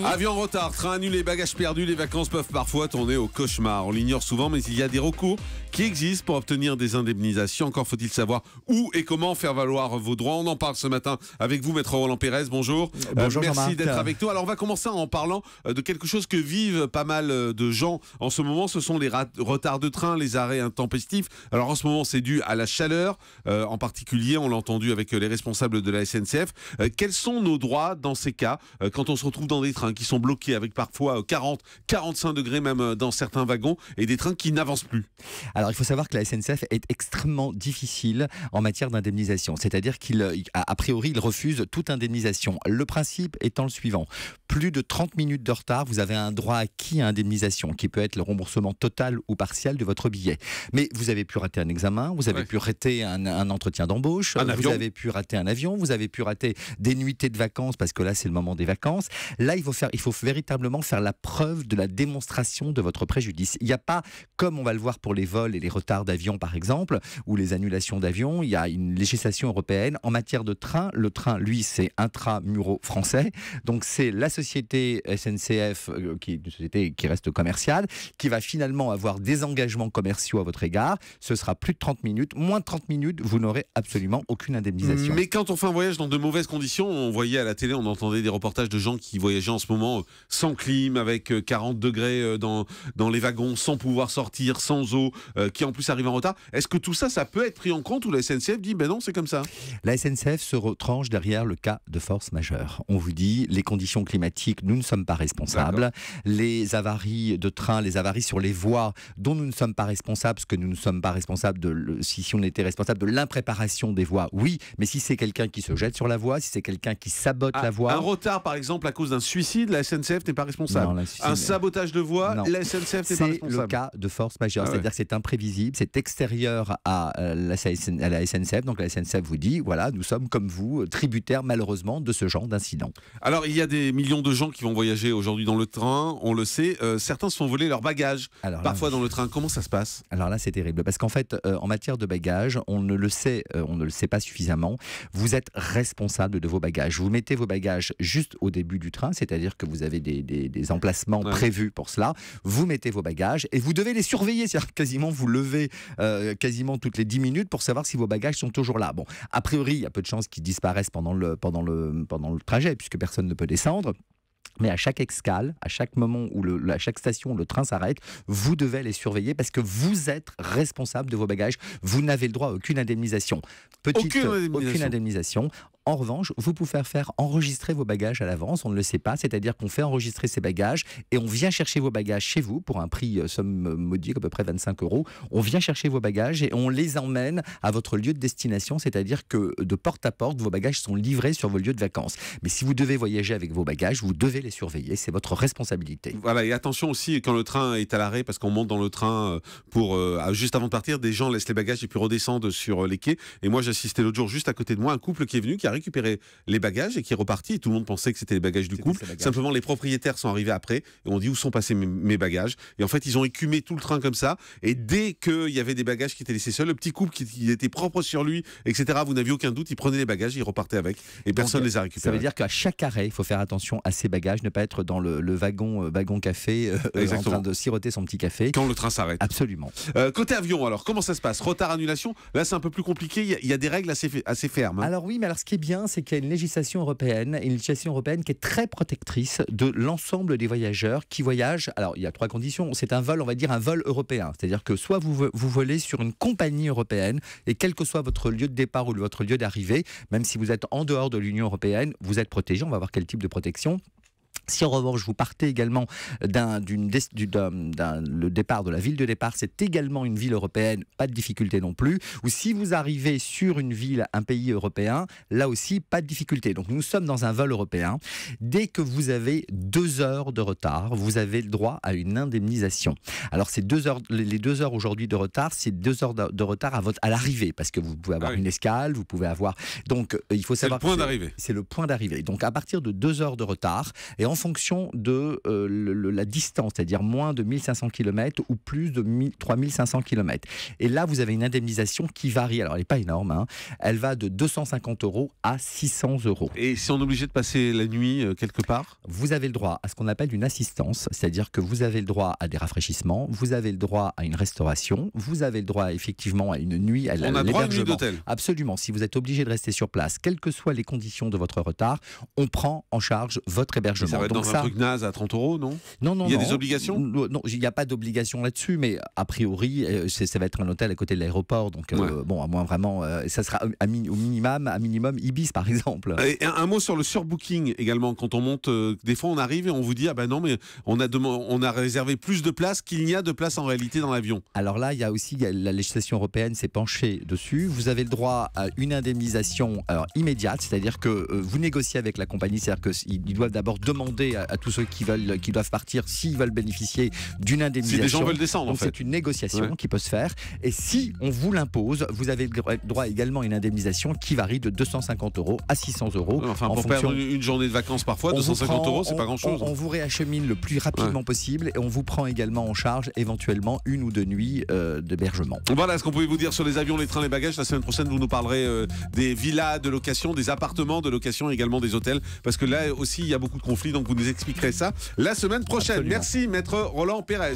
Avion en retard, train annulé, bagages perdus, les vacances peuvent parfois tourner au cauchemar. On l'ignore souvent, mais il y a des recours qui existent pour obtenir des indemnisations. Encore faut-il savoir où et comment faire valoir vos droits. On en parle ce matin avec vous, Maître Roland Pérez. Bonjour. Bonjour merci d'être avec nous. Alors on va commencer en parlant de quelque chose que vivent pas mal de gens en ce moment. Ce sont les retards de train, les arrêts intempestifs. Alors en ce moment, c'est dû à la chaleur. En particulier, on l'a entendu avec les responsables de la SNCF. Quels sont nos droits dans ces cas quand on se retrouve dans des trains qui sont bloqués avec parfois 40, 45 degrés même dans certains wagons et des trains qui n'avancent plus? Alors il faut savoir que la SNCF est extrêmement difficile en matière d'indemnisation. C'est-à-dire a priori, il refuse toute indemnisation. Le principe étant le suivant. Plus de 30 minutes de retard, vous avez un droit acquis à indemnisation qui peut être le remboursement total ou partiel de votre billet. Mais vous avez pu rater un examen, vous avez pu rater un entretien d'embauche, vous avez pu rater un avion, vous avez pu rater des nuitées de vacances parce que là c'est le moment des vacances. Là il faut véritablement faire la preuve de la démonstration de votre préjudice. Il n'y a pas, comme on va le voir pour les vols et les retards d'avion par exemple, ou les annulations d'avion, il y a une législation européenne en matière de train. Le train, lui, c'est intra-muros français. Donc c'est la société SNCF, qui est une société qui reste commerciale, qui va finalement avoir des engagements commerciaux à votre égard. Ce sera plus de 30 minutes. Moins de 30 minutes, vous n'aurez absolument aucune indemnisation. Mais quand on fait un voyage dans de mauvaises conditions, on voyait à la télé, on entendait des reportages de gens qui voyageaient en ce moment sans clim, avec 40 degrés dans les wagons, sans pouvoir sortir, sans eau, qui en plus arrivent en retard. Est-ce que tout ça, ça peut être pris en compte ou la SNCF dit ben non, c'est comme ça? La SNCF se retranche derrière le cas de force majeure. On vous dit, les conditions climatiques, nous ne sommes pas responsables. Les avaries de train, les avaries sur les voies, dont nous ne sommes pas responsables, parce que nous ne sommes pas responsables si on était responsable de l'impréparation des voies, oui, mais si c'est quelqu'un qui se jette sur la voie, si c'est quelqu'un qui sabote la voie... Un retard, par exemple, à cause d'un suicide, la SNCF n'est pas responsable. Non, un sabotage de voie, la SNCF n'est pas responsable. C'est le cas de force majeure, c'est-à-dire que c'est imprévisible, c'est extérieur à la SNCF, donc la SNCF vous dit, voilà, nous sommes comme vous, tributaires malheureusement de ce genre d'incident. Alors il y a des millions de gens qui vont voyager aujourd'hui dans le train, on le sait, certains se font voler leurs bagages, parfois dans le train. Comment ça se passe? Alors là c'est terrible, parce qu'en fait, en matière de bagages, on ne le sait pas suffisamment, vous êtes responsable de vos bagages. Vous mettez vos bagages juste au début du train, c'est-à-dire que vous avez des emplacements prévus pour cela, vous mettez vos bagages et vous devez les surveiller, c'est-à-dire quasiment vous levez quasiment toutes les 10 minutes pour savoir si vos bagages sont toujours là. Bon, a priori, il y a peu de chances qu'ils disparaissent pendant le trajet, puisque personne ne peut descendre. Mais à chaque escale, à chaque moment à chaque station où le train s'arrête, vous devez les surveiller parce que vous êtes responsable de vos bagages. Vous n'avez le droit à aucune indemnisation. Aucune indemnisation. En revanche, vous pouvez faire enregistrer vos bagages à l'avance, on ne le sait pas, c'est-à-dire qu'on fait enregistrer ces bagages et on vient chercher vos bagages chez vous pour un prix somme modique, à peu près 25 €. On vient chercher vos bagages et on les emmène à votre lieu de destination, c'est-à-dire que de porte à porte, vos bagages sont livrés sur vos lieux de vacances. Mais si vous devez voyager avec vos bagages, vous devez les surveiller, c'est votre responsabilité. Voilà, et attention aussi quand le train est à l'arrêt, parce qu'on monte dans le train juste avant de partir, des gens laissent les bagages et puis redescendent sur les quais. Et moi j'assistais l'autre jour juste à côté de moi un couple qui est venu, qui a récupéré les bagages et qui est reparti, et tout le monde pensait que c'était les bagages du couple. Simplement les propriétaires sont arrivés après et ont dit où sont passés mes bagages, et en fait ils ont écumé tout le train comme ça, et dès qu'il y avait des bagages qui étaient laissés seuls, le petit couple qui était propre sur lui, etc., vous n'aviez aucun doute, il prenait les bagages, il repartait avec et personne ne les a récupérés. Ça veut dire qu'à chaque arrêt il faut faire attention à ses bagages, ne pas être dans le wagon café en train de siroter son petit café quand le train s'arrête. Absolument. Côté avion, alors comment ça se passe? Retard, annulation, là c'est un peu plus compliqué, il y a des règles assez fermes. Alors oui, mais alors ce qui est bien, c'est qu'il y a une législation européenne qui est très protectrice de l'ensemble des voyageurs qui voyagent. Alors il y a 3 conditions, c'est un vol, on va dire un vol européen, c'est-à-dire que soit vous volez sur une compagnie européenne et quel que soit votre lieu de départ ou votre lieu d'arrivée, même si vous êtes en dehors de l'Union européenne, vous êtes protégé, on va voir quel type de protection. Si en revanche vous partez également le départ de la ville de départ, c'est également une ville européenne, pas de difficulté non plus. Ou si vous arrivez sur une ville, un pays européen, là aussi pas de difficulté. Donc nous sommes dans un vol européen. Dès que vous avez 2 heures de retard, vous avez le droit à une indemnisation. Alors ces 2 heures, les 2 heures aujourd'hui de retard, c'est 2 heures de retard à l'arrivée, parce que vous pouvez avoir une escale, vous pouvez avoir. Donc il faut savoir. C'est le point d'arrivée. C'est le point d'arrivée. Donc à partir de 2 heures de retard, et en fonction de la distance, c'est-à-dire moins de 1500 km ou plus de 3500 km. Et là, vous avez une indemnisation qui varie. Alors, elle n'est pas énorme, hein. Elle va de 250 € à 600 €. Et si on est obligé de passer la nuit quelque part? Vous avez le droit à ce qu'on appelle une assistance, c'est-à-dire que vous avez le droit à des rafraîchissements, vous avez le droit à une restauration, vous avez le droit effectivement à une nuit à On a droit à une nuit l'hébergement. d'hôtel? Absolument. Si vous êtes obligé de rester sur place, quelles que soient les conditions de votre retard, on prend en charge votre hébergement. Ça va être Donc dans un truc naze à 30 €, non? Non. Il y a des obligations? Non, il n'y a pas d'obligation là-dessus, mais a priori, ça va être un hôtel à côté de l'aéroport. Donc, bon, à moins vraiment, ça sera au minimum Ibis, par exemple. Et un mot sur le surbooking également. Quand on monte, des fois on arrive et on vous dit ah ben non, mais on a réservé plus de places qu'il n'y a de places en réalité dans l'avion. Alors là, il y a aussi la législation européenne s'est penchée dessus. Vous avez le droit à une indemnisation immédiate, c'est-à-dire que vous négociez avec la compagnie, c'est-à-dire qu'ils doivent d'abord demander à tous ceux qui doivent partir s'ils veulent bénéficier d'une indemnisation. Si les gens veulent descendre, donc en fait. C'est une négociation qui peut se faire. Et si on vous l'impose, vous avez droit également à une indemnisation qui varie de 250 € à 600 €. Enfin, pour perdre une journée de vacances parfois, 250 €, c'est pas grand-chose. On vous réachemine le plus rapidement possible et on vous prend également en charge éventuellement 1 ou 2 nuits d'hébergement. Voilà ce qu'on pouvait vous dire sur les avions, les trains, les bagages. La semaine prochaine, vous nous parlerez des villas de location, des appartements de location, également des hôtels, parce que là aussi, il y a beaucoup de conflits, donc vous nous expliquerez ça la semaine prochaine. Absolument. Merci, maître Roland Pérez.